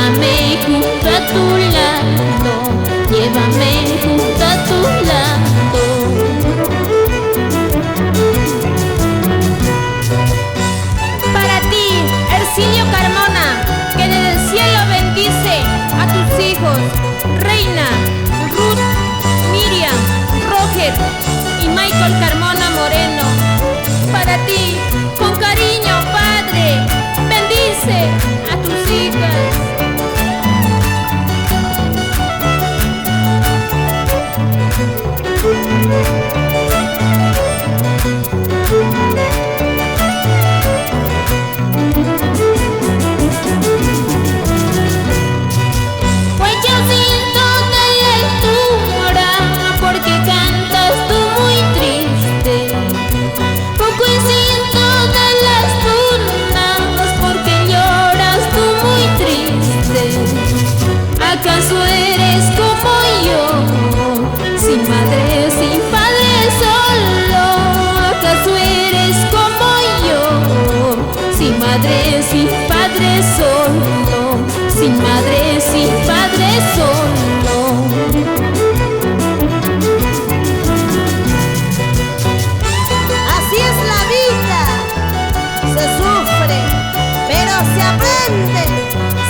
llévame junto a tu lado, llévame junto a tu lado. Para ti, Ercilio Carmona, que desde el cielo bendice a tus hijos, Reina, Ruth, Miriam, Roger y Michael Carmona Moreno. Para ti, con cariño, Padre, bendice a tus hijas. Pues yo siento de la altura, porque cantas tú muy triste. Poco siento de las dunas, porque lloras tú muy triste. ¿Acaso eres como yo, sin madre, sin padre solo? ¿Acaso eres como yo, sin madre, sin padre solo? Sin madre, sin padre solo. Así es la vida, se sufre, pero se aprende,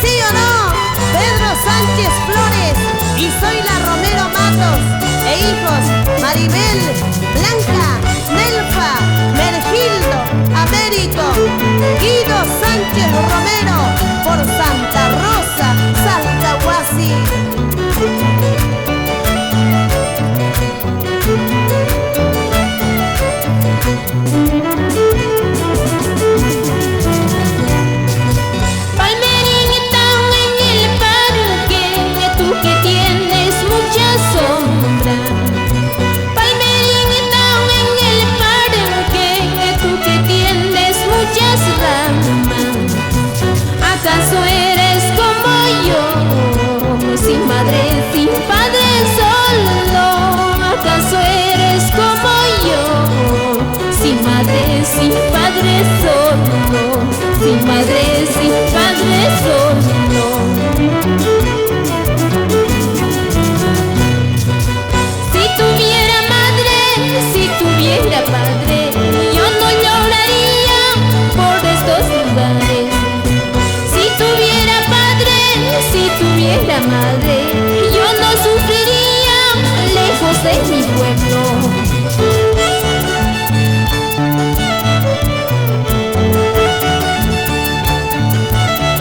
¿sí o no? Pedro Sánchez Flores y Zoila Romero Matos e hijos Maribel, Blanca, Nelfa, Mergildo, Américo, Guido Sánchez Romero por Santa Rosa, Saltahuasi. Palmerita en el parque, tú que tienes mucha sombra. Palmerita en el parque, tú que tienes muchas ramas. ¿Acaso eres como yo, sin madre, sin padre solo? ¿Acaso eres como yo, sin madre, sin padre solo? Sin madre, sin padre solo. Si tuviera madre, si tuviera padre, yo no lloraría por estos lugares. Si tuviera padre, si tuviera madre, yo no sufriría lejos de mi pueblo.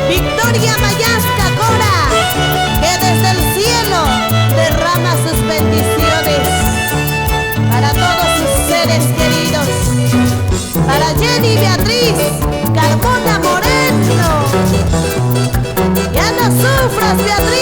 Victoria Mayasca Cora, que desde el cielo derrama sus bendiciones para todos sus seres queridos. Para Jenny Beatriz Carmona Moreno. Ya no sufras, Beatriz.